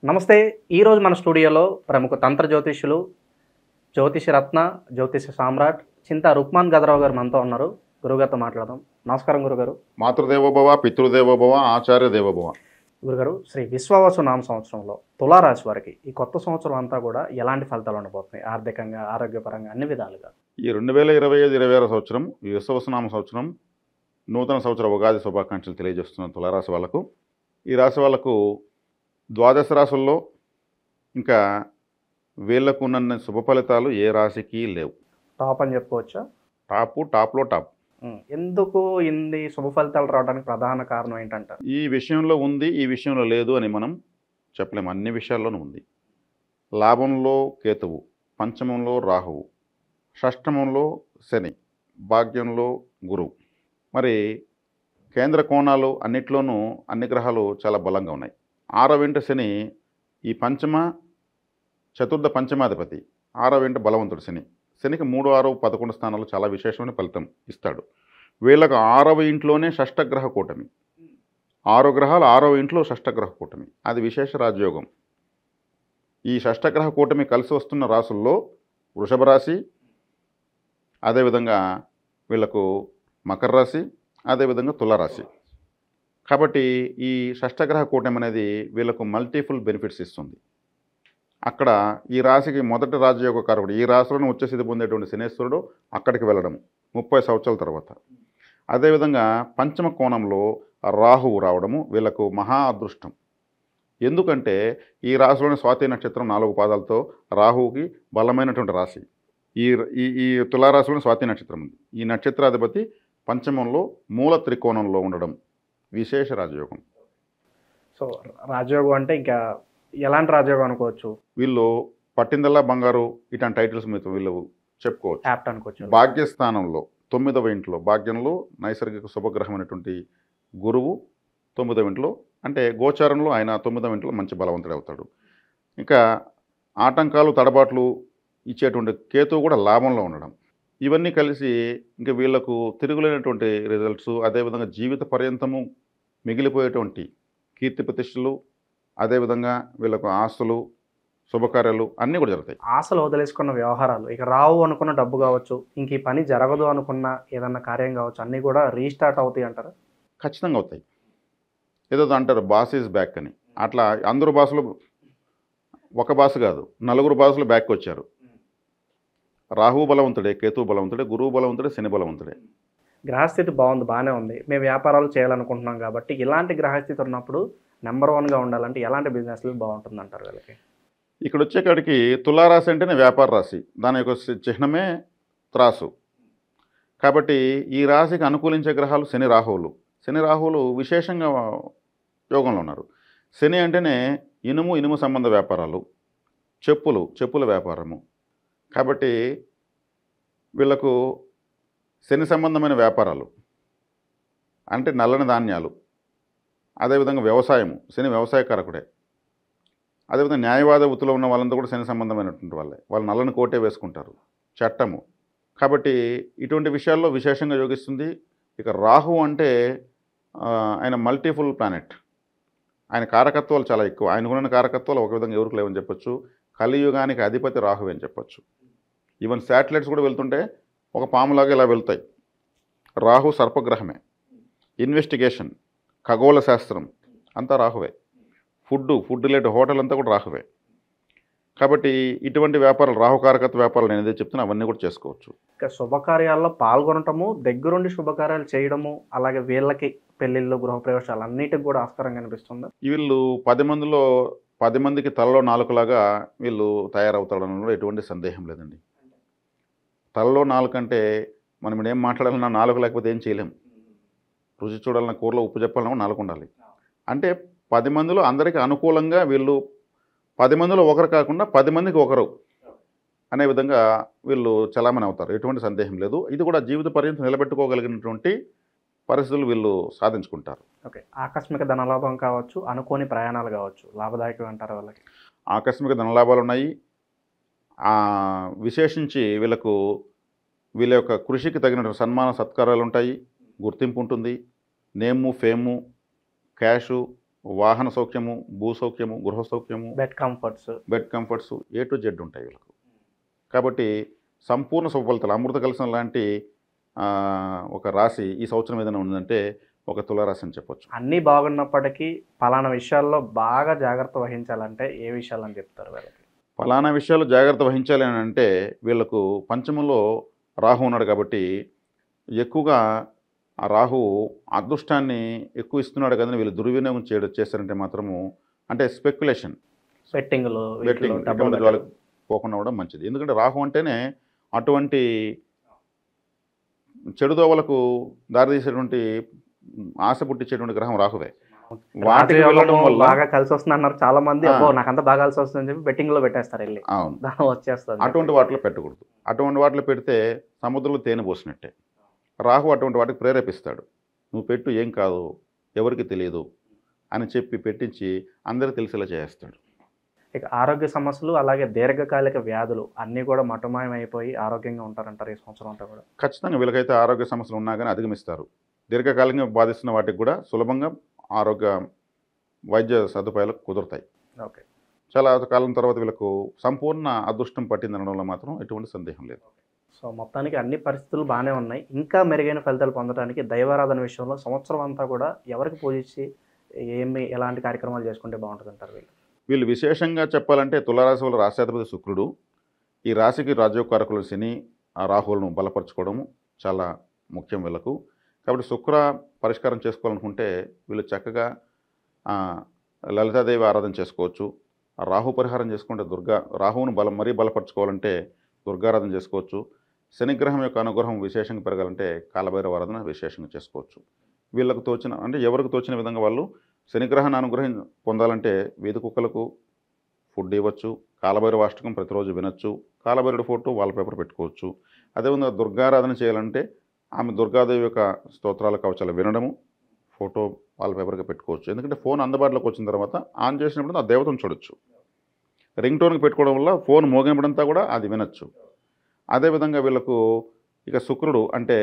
నమస్తే. ఈరోజు మన స్టూడియోలో ప్రముఖ తంత్ర జ్యోతిష్యులు, జ్యోతిష రత్న, జ్యోతిష సామ్రాట్ చింతా రుక్మాన్ గదరావు గారు మనతో ఉన్నారు. గురుగారితో మాట్లాడదాం. నమస్కారం గురుగారు. మాతృదేవోభవ, పితృదేవోభవ, ఆచార్య దేవోభవ. గురుగారు, శ్రీ విశ్వావసు నామ సంవత్సరంలో తులారాశి వారికి ఈ కొత్త సంవత్సరం అంతా కూడా ఎలాంటి ఫలితాలు ఉండబోతున్నాయి? ఆర్థికంగా, ఆరోగ్యపరంగా, అన్ని విధాలుగా. ఈ 2025-26 సంవత్సరం, ఈ విశ్వవసనామ సంవత్సరం, నూతన సంవత్సర ఉగాది శుభాకాంక్షలు తెలియజేస్తున్న తులారాశి వాళ్ళకు, ఈ రాశి వాళ్ళకు ద్వాదశ రాశుల్లో ఇంకా వీళ్లకు ఉన్న శుభ ఫలితాలు ఏ రాశికి లేవు. టాప్ అని చెప్పుకోవచ్చా? టాప్లో టాప్. ఎందుకు ఇన్ని శుభ ఫలితాలు రావడానికి ప్రధాన కారణం ఏంటంటారు? ఈ విషయంలో ఉంది, ఈ విషయంలో లేదు అని మనం చెప్పలేము. అన్ని విషయాల్లోనూ ఉంది. లాభంలో కేతువు, పంచమంలో రాహువు, షష్టమంలో శని, భాగ్యంలో గురువు. మరి కేంద్ర కోణాలు అన్నిట్లోనూ అన్ని గ్రహాలు చాలా బలంగా ఉన్నాయి. 6వ ఇంట శని, ఈ చతుర్థ పంచమాధిపతి. 6వ ఇంట బలవంతుడు శని. శనికి 3, 6, 11 స్థానాలు చాలా విశేషమైన ఫలితం ఇస్తాడు. వీళ్ళకు 6వ ఇంట్లోనే షష్టగ్రహ కూటమి. 6 గ్రహాలు 6వ ఇంట్లో షష్టగ్రహ కూటమి. అది విశేష రాజయోగం. ఈ షష్టగ్రహ కూటమి కలిసి వస్తున్న రాసుల్లో వృషభ రాశి, అదేవిధంగా వీళ్లకు మకర రాశి, అదేవిధంగా తులారాశి. కాబట్టి ఈ షష్టగ్రహ కూటమి అనేది వీళ్ళకు మల్టిపుల్ బెనిఫిట్స్ ఇస్తుంది. అక్కడ ఈ రాశికి మొదటి రాజయోగ కారకుడు, ఈ రాశిలోనే ఉచ్చస్థితి పొందేటువంటి శనేశ్వరుడు అక్కడికి వెళ్ళడం 30 సంవత్సరాల తర్వాత. అదేవిధంగా పంచమ కోణంలో రాహువు రావడము వీళ్ళకు మహా అదృష్టం. ఎందుకంటే ఈ రాశిలోని స్వాతి నక్షత్రం 4 పాదాలతో రాహువుకి బలమైనటువంటి రాశి. ఈ ఈ తులారాశిలోని స్వాతి నక్షత్రం ఉంది. ఈ నక్షత్రాధిపతి పంచమంలో మూల త్రికోణంలో ఉండడం విశేష రాజయోగం. సో రాజయోగం అంటే ఇంకా ఎలాంటి రాజయోగం అనుకోవచ్చు? వీళ్ళు పట్టిందల్లా బంగారు ఇట్లాంటి టైటిల్స్ మీద వీళ్ళు చెప్పుకోవచ్చు. యాప్ట్ అనుకోవచ్చు. భాగ్యస్థానంలో 9వ ఇంట్లో, భాగ్యంలో నైసర్గిక శుభగ్రహమైనటువంటి గురువు 9వ ఇంట్లో, అంటే గోచారంలో ఆయన 9వ ఇంట్లో మంచి బలవంతుడు అవుతాడు. ఇంకా ఆటంకాలు, తడబాట్లు ఇచ్చేటువంటి కేతువు కూడా లాభంలో ఉండడం, ఇవన్నీ కలిసి ఇంకా వీళ్లకు తిరుగులేనటువంటి రిజల్ట్స్, అదేవిధంగా జీవిత పర్యంతము మిగిలిపోయేటువంటి కీర్తి ప్రతిష్టలు, అదేవిధంగా వీళ్ళకు ఆస్తులు, శుభకార్యాలు అన్నీ కూడా జరుగుతాయి. ఆశలు వదిలేసుకున్న వ్యవహారాలు, ఇక రావు అనుకున్న డబ్బు కావచ్చు, ఇంక ఈ పని జరగదు అనుకున్న ఏదన్నా కార్యం కావచ్చు, అన్నీ కూడా రీస్టార్ట్ అవుతాయి అంటారా? ఖచ్చితంగా అవుతాయి. ఏదో అంటారు బాస్ ఈజ్ బ్యాక్ అని. అట్లా అందరూ బాసులు, ఒక బాసు కాదు, 4 బాసులు బ్యాక్ వచ్చారు. రాహువు బలవంతుడే, కేతువు బలవంతుడే, గురువు బలవంతుడే, శని బలవంతుడే. గ్రహస్థితి బాగుంది, బాగానే ఉంది. మేము వ్యాపారాలు చేయాలనుకుంటున్నాం కాబట్టి ఇలాంటి గ్రహస్థితి ఉన్నప్పుడు నెంబర్ 1గా ఉండాలంటే ఎలాంటి బిజినెస్లు బాగుంటుంది అంటారు వీళ్ళకి? ఇక్కడ వచ్చేకాడికి తులారాశి అంటేనే వ్యాపార రాశి, దాని యొక్క చిహ్నమే త్రాసు. కాబట్టి ఈ రాశికి అనుకూలించే గ్రహాలు శని రాహువులు. శని రాహువులు విశేషంగా యోగంలో ఉన్నారు. శని అంటేనే ఇనుము సంబంధ వ్యాపారాలు, చెప్పుల వ్యాపారము. కాబట్టి వీళ్లకు శని సంబంధమైన వ్యాపారాలు అంటే నల్లని ధాన్యాలు, అదేవిధంగా వ్యవసాయము, శని వ్యవసాయకారకుడే. అదేవిధంగా న్యాయవాద వృత్తిలో ఉన్న వాళ్ళంతా కూడా శని సంబంధమైనటువంటి వాళ్ళే. వాళ్ళు నల్లని కోటే వేసుకుంటారు, చట్టము. కాబట్టి ఇటువంటి విషయాల్లో విశేషంగా యోగిస్తుంది. ఇక రాహు అంటే ఆయన మల్టిపుల్ ప్లానెట్. ఆయన కారకత్వాలు చాలా ఎక్కువ. ఆయనకున్న కారకత్వాలు ఒక విధంగా ఎవరికి లేవని చెప్పొచ్చు. కలియుగానికి అధిపతి రాహువే అని చెప్పొచ్చు. ఈవెన్ శాటిలైట్స్ కూడా వెళ్తుంటే ఒక పాములాగా ఇలా వెళ్తాయి. రాహు సర్పగ్రహమే. ఇన్వెస్టిగేషన్, ఖగోళ శాస్త్రం అంతా రాహువే. ఫుడ్ రిలేటెడ్ హోటల్ అంతా కూడా రాహువే. కాబట్టి ఇటువంటి వ్యాపారాలు, రాహుకారకత్వ వ్యాపారాలు నేను ఏదైతే చెప్తున్నా అవన్నీ కూడా చేసుకోవచ్చు. ఇక శుభకార్యాల్లో పాల్గొనటము, దగ్గరుండి శుభకార్యాలు చేయడము, అలాగే వీళ్ళకి పెళ్ళిళ్ళు, గృహప్రవేశాలు అన్నిటికి కూడా ఆస్కారం కనిపిస్తుంది. వీళ్ళు 10 మందికి తలలో నాలుకలాగా వీళ్ళు తయారవుతాడనలో ఎటువంటి సందేహం లేదండి. తలలో నాలుక అంటే మనం ఏం మాట్లాడాలన్నా నాలుగు లేకపోతే ఏం చేయలేం. రుచి చూడాలన్న కూరలో ఉప్పు చెప్పాలన్నా నాలుగు ఉండాలి. అంటే 10 మందిలో అందరికీ అనుకూలంగా వీళ్ళు 10 మందిలో ఒకరు కాకుండా 10 మందికి ఒకరు అనే విధంగా వీళ్ళు చలామణి అవుతారు. ఎటువంటి సందేహం లేదు. ఇది కూడా జీవిత పర్యంతం నిలబెట్టుకోగలిగినటువంటి పరిస్థితులు వీళ్ళు సాధించుకుంటారు. ఓకే. ఆకస్మిక ధనలాభం కావచ్చు, అనుకోని ప్రయాణాలు కావచ్చు, లాభదాయకం అంటారు వాళ్ళకి. ఆకస్మిక ధనలాభాలు ఉన్నాయి. విశేషించి వీళ్ళ యొక్క కృషికి తగిన సన్మాన సత్కారాలు ఉంటాయి, గుర్తింపు ఉంటుంది, నేము, ఫేము, క్యాషు వాహన సౌఖ్యము, భూ సౌఖ్యము, గృహ సౌఖ్యము, bed comforts A to Z ఉంటాయి వీళ్ళకు. కాబట్టి సంపూర్ణ శుభఫలితాలు అమృత కలశం లాంటి ఒక రాశి ఈ సంవత్సరం ఏదైనా ఉందంటే ఒక తులారాశి అని చెప్పొచ్చు. అన్నీ బాగున్నప్పటికీ పలానా విషయాల్లో బాగా జాగ్రత్త వహించాలంటే ఏ విషయాలని చెప్తారు వీళ్ళకి? ఫలానా విషయాలు జాగ్రత్త వహించాలి అని అంటే వీళ్ళకు పంచమంలో రాహు ఉన్నాడు కాబట్టి ఎక్కువగా ఆ రాహువు అదృష్టాన్ని ఎక్కువ ఇస్తున్నాడు కదని వీళ్ళు దుర్వినియోగం చేస్తారంటే మాత్రము అంటే స్పెక్యులేషన్, బెట్టింగ్లు ఇటువంటి వాళ్ళకి పోకుండా ఉండడం మంచిది. ఎందుకంటే రాహు అంటేనే అటువంటి చెడుదోవలకు దారితీసేటువంటి ఆశ పుట్టించేటువంటి గ్రహం రాహువే. వాటికి వెళ్ళడం వల్ల బాగా కలిసి వస్తుంది అన్నారు చాలా మంది. నాకంతా బాగా కలిసి వస్తుందని చెప్పి బెట్టింగ్ లో పెట్టేస్తారు వెళ్ళి. అవును, వచ్చేస్తుంది. అటువంటి వాటిలో పెట్టకూడదు. అటువంటి వాటిలో పెడితే సముద్రంలో తేనె పోసినట్టే. రాహు అటువంటి వాటికి ప్రేరేపిస్తాడు. నువ్వు పెట్టు, ఏం కాదు, ఎవరికి తెలియదు అని చెప్పి పెట్టించి అందరికీ తెలిసేలా చేస్తాడు. ఇక ఆరోగ్య సమస్యలు అలాగే దీర్ఘకాలిక వ్యాధులు అన్నీ కూడా మటుమాయం అయిపోయి ఆరోగ్యంగా ఉంటారంటారు ఈ సంవత్సరం అంతా కూడా? ఖచ్చితంగా వీళ్ళకైతే ఆరోగ్య సమస్యలు ఉన్నా కానీ అధిగమిస్తారు. దీర్ఘకాలికంగా బాధిస్తున్న వాటికి కూడా సులభంగా ఆరోగ్య వైద్య సదుపాయాలు కుదురుతాయి. ఓకే, చాలా కాలం తర్వాత వీళ్ళకు సంపూర్ణ అదృష్టం పట్టిందనడంలో మాత్రం ఎటువంటి సందేహం లేదు. సో మొత్తానికి అన్ని పరిస్థితులు బాగానే ఉన్నాయి. ఇంకా మెరుగైన ఫలితాలు పొందడానికి దైవారాధన విషయంలో సంవత్సరం అంతా కూడా ఎవరికి పూజించి ఎలాంటి కార్యక్రమాలు చేసుకుంటే బాగుంటుంది అంటారు వీళ్ళు విశేషంగా చెప్పాలంటే తులారాశి వాళ్ళ రాశ్యాధిపతి శుక్రుడు, ఈ రాశికి రాజ్యోకారకులు శని, ఆ రాహువులను బలపరచుకోవడము చాలా ముఖ్యం వీళ్ళకు. కాబట్టి శుక్ర పరిష్కారం చేసుకోవాలనుకుంటే వీళ్ళు చక్కగా లలితాదేవి ఆరాధన చేసుకోవచ్చు. ఆ రాహు పరిహారం చేసుకుంటే రాహువును మరీ బలపరచుకోవాలంటే దుర్గారాధన చేసుకోవచ్చు. శనిగ్రహం యొక్క అనుగ్రహం విశేషంగా పెరగాలంటే కాలభైరవ ఆరాధన విశేషంగా చేసుకోవచ్చు. వీళ్ళకు తోచిన అంటే ఎవరికి తోచిన విధంగా వాళ్ళు శనిగ్రహాన్ని అనుగ్రహం పొందాలంటే వీధి కుక్కలకు ఫుడ్ ఇవ్వచ్చు, కాలభైరవ అష్టకం ప్రతిరోజు వినొచ్చు, కాలభైరుడి ఫోటో వాల్పేపర్ పెట్టుకోవచ్చు. అదేవిధంగా దుర్గారాధన చేయాలంటే ఆమె దుర్గాదేవి యొక్క స్తోత్రాల కవచాలు వినడము, ఫోటో వాల్పేపర్గా పెట్టుకోవచ్చు. ఎందుకంటే ఫోన్ అందుబాటులోకి వచ్చిన తర్వాత ఆన్ చేసినప్పుడు ఆ దేవతను చూడొచ్చు. రింగ్ టోన్కి పెట్టుకోవడం వల్ల ఫోన్ మోగినప్పుడంతా కూడా అది వినొచ్చు. అదేవిధంగా వీళ్ళకు ఇక శుక్రుడు అంటే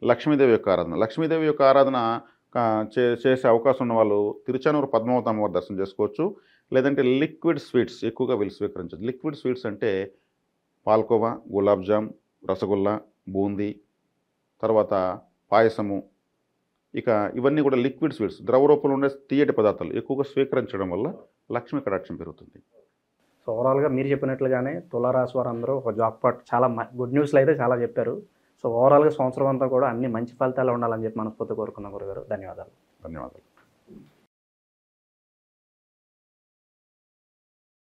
లక్ష్మీదేవి యొక్క ఆరాధన. లక్ష్మీదేవి యొక్క ఆరాధన చేసే అవకాశం ఉన్న వాళ్ళు తిరుచానూరు పద్మావతి అమ్మవారి దర్శనం చేసుకోవచ్చు. లేదంటే లిక్విడ్ స్వీట్స్ ఎక్కువగా వీళ్ళు స్వీకరించవచ్చు. లిక్విడ్ స్వీట్స్ అంటే పాల్కోవా, గులాబ్ జామ్, రసగుల్లా, బూందీ, తర్వాత పాయసము, ఇక ఇవన్నీ కూడా లిక్విడ్ స్వీట్స్, ద్రవ రూపంలో ఉండే తీయటి పదార్థాలు ఎక్కువగా స్వీకరించడం వల్ల లక్ష్మీ కటాక్షం పెరుగుతుంది. సో ఓవరాల్గా మీరు చెప్పినట్లుగానే తులారాశి వారు అందరూ ఒక జాక్పాట్ చాలా గుడ్ న్యూస్లు అయితే చాలా చెప్పారు. సో ఓవరాల్గా సంవత్సరం అంతా కూడా అన్ని మంచి ఫలితాలు ఉండాలని చెప్పి మనస్ఫూర్తి కోరుకున్నాం గురుగారు. ధన్యవాదాలు.